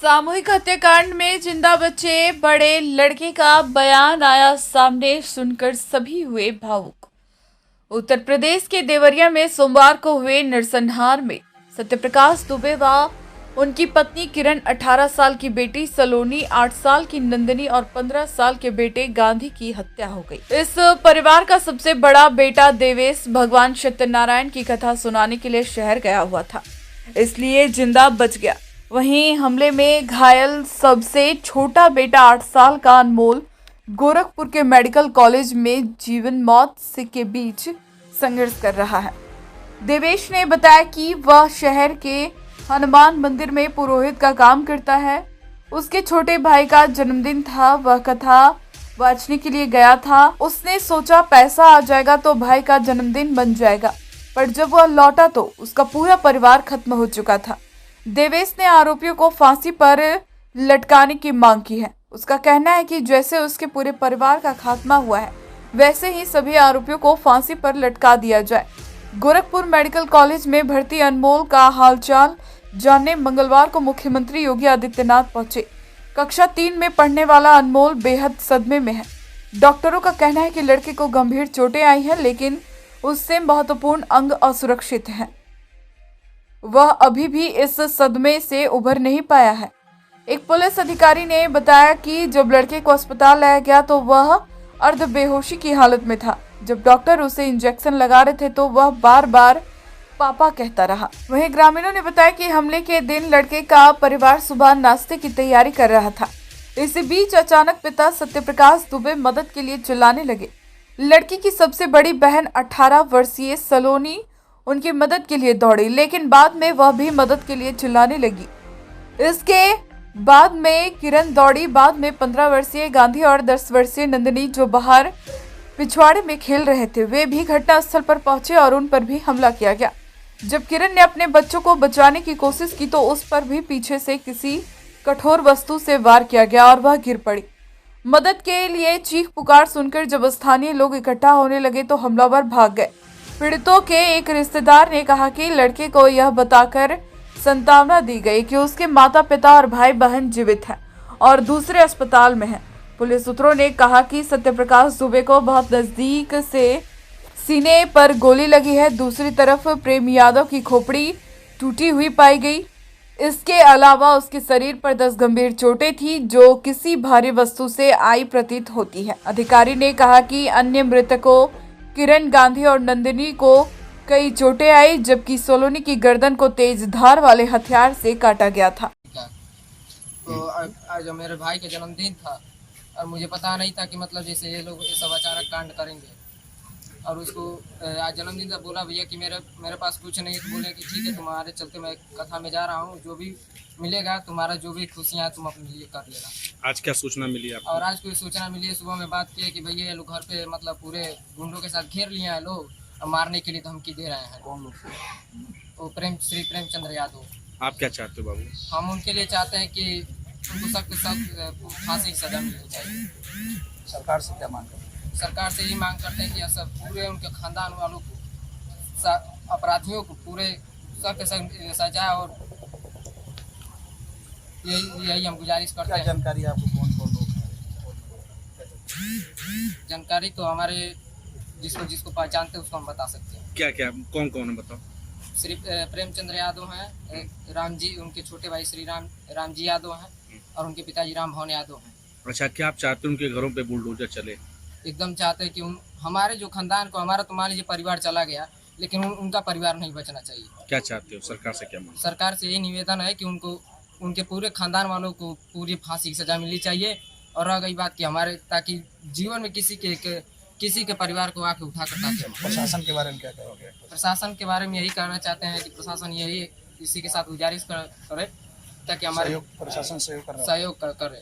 सामूहिक हत्याकांड में जिंदा बचे बड़े लड़के का बयान आया सामने, सुनकर सभी हुए भावुक। उत्तर प्रदेश के देवरिया में सोमवार को हुए नरसंहार में सत्यप्रकाश दुबे व उनकी पत्नी किरण, 18 साल की बेटी सलोनी, 8 साल की नंदिनी और 15 साल के बेटे गांधी की हत्या हो गई। इस परिवार का सबसे बड़ा बेटा देवेश भगवान सत्यनारायण की कथा सुनाने के लिए शहर गया हुआ था, इसलिए जिंदा बच गया। वहीं हमले में घायल सबसे छोटा बेटा 8 साल का अनमोल गोरखपुर के मेडिकल कॉलेज में जीवन मौत के बीच संघर्ष कर रहा है। देवेश ने बताया कि वह शहर के हनुमान मंदिर में पुरोहित का काम करता है। उसके छोटे भाई का जन्मदिन था, वह कथा वाचने के लिए गया था। उसने सोचा पैसा आ जाएगा तो भाई का जन्मदिन बन जाएगा, पर जब वह लौटा तो उसका पूरा परिवार खत्म हो चुका था। देवेश ने आरोपियों को फांसी पर लटकाने की मांग की है। उसका कहना है कि जैसे उसके पूरे परिवार का खात्मा हुआ है, वैसे ही सभी आरोपियों को फांसी पर लटका दिया जाए। गोरखपुर मेडिकल कॉलेज में भर्ती अनमोल का हालचाल जानने मंगलवार को मुख्यमंत्री योगी आदित्यनाथ पहुंचे। कक्षा 3 में पढ़ने वाला अनमोल बेहद सदमे में है। डॉक्टरों का कहना है कि लड़के को गंभीर चोटें आई हैं, लेकिन उससे महत्वपूर्ण अंग असुरक्षित हैं। वह अभी भी इस सदमे से उभर नहीं पाया है। एक पुलिस अधिकारी ने बताया कि जब लड़के को अस्पताल लाया गया तो वह अर्ध बेहोशी की हालत में था। जब डॉक्टर उसे इंजेक्शन लगा रहे थे तो वह बार बार पापा कहता रहा। वहीं ग्रामीणों ने बताया कि हमले के दिन लड़के का परिवार सुबह नाश्ते की तैयारी कर रहा था। इसी बीच अचानक पिता सत्यप्रकाश दुबे मदद के लिए चिल्लाने लगे। लड़की की सबसे बड़ी बहन 18 वर्षीय सलोनी उनकी मदद के लिए दौड़ी, लेकिन बाद में वह भी मदद के लिए चिल्लाने लगी। इसके बाद में किरण दौड़ी। बाद में 15 वर्षीय गांधी और 10 वर्षीय नंदिनी, जो बाहर पिछवाड़े में खेल रहे थे, वे भी घटनास्थल पर पहुंचे और उन पर भी हमला किया गया। जब किरण ने अपने बच्चों को बचाने की कोशिश की तो उस पर भी पीछे से किसी कठोर वस्तु से वार किया गया और वह गिर पड़ी। मदद के लिए चीख पुकार सुनकर जब स्थानीय लोग इकट्ठा होने लगे तो हमलावर भाग गए। पीड़ितों के एक रिश्तेदार ने कहा कि लड़के को यह बताकर सांत्वना दी गई कि उसके माता पिता और भाई बहन जीवित हैं और दूसरे अस्पताल में हैं। पुलिस सूत्रों ने कहा कि सत्यप्रकाश दुबे को बहुत नजदीक से सीने पर गोली लगी है। दूसरी तरफ प्रेम यादव की खोपड़ी टूटी हुई पाई गई। इसके अलावा उसके शरीर पर 10 गंभीर चोटें थी, जो किसी भारी वस्तु से आई प्रतीत होती है। अधिकारी ने कहा कि अन्य मृतकों किरण, गांधी और नंदिनी को कई चोटें आई, जबकि सोलोनी की गर्दन को तेज धार वाले हथियार से काटा गया था। तो आज मेरे भाई का जन्मदिन था और मुझे पता नहीं था कि मतलब जैसे ये लोग ये सब अचानक कांड करेंगे। और उसको आज जन्मदिन था, बोला भैया कि मेरे पास कुछ नहीं, तो बोले कि ठीक है, तुम्हारे चलते मैं कथा में जा रहा हूँ, जो भी मिलेगा तुम्हारा, जो भी खुशियाँ तुम अपने लिए कर लेना। आज क्या सूचना मिली आपको? और आज कोई सूचना मिली है, सुबह में बात की है कि भैया ये लोग घर पे मतलब पूरे गुंडों के साथ घेर लिए हैं लोग और मारने के लिए धमकी दे रहे हैं। कौन लोग? वो श्री प्रेमचंद्र यादव। आप क्या चाहते हो बाबू? हम उनके लिए चाहते हैं कि उनको सख्त फांसी की सजा मिलनी चाहिए। सरकार से क्या मांग करते हैं? सरकार से यही मांग करते हैं कि सब पूरे उनके खानदान वालों को, अपराधियों को पूरे सख्त सजा, और यही हम गुजारिश करते हैं। जानकारी आपको कौन कौन लोग हैं? जानकारी तो हमारे जिसको पहचानते हैं उसको हम बता सकते हैं। क्या क्या कौन कौन है बताओ? श्री प्रेमचंद्र यादव हैं, राम जी, उनके छोटे भाई श्री राम जी यादव हैं, और उनके पिताजी राम भवन यादव हैं। अच्छा, क्या आप चाहते हैं उनके घरों पे बुलडोजर चले? एकदम चाहते हैं कि हमारे जो खानदान को, हमारा तो मान लीजिए परिवार चला गया, लेकिन उनका परिवार नहीं बचना चाहिए। क्या चाहते हो? सरकार से क्या मांग? सरकार से यही निवेदन है कि उनको, उनके पूरे खानदान वालों को पूरी फांसी की सजा मिलनी चाहिए। और रह गई बात कि हमारे, ताकि जीवन में किसी के परिवार को आके उठा कर ताकि प्रशासन के बारे में क्या कहोगे? प्रशासन के बारे में यही कहना चाहते हैं कि प्रशासन यही इसी के साथ गुजारिश करे ताकि हमारे प्रशासन सहयोग करे।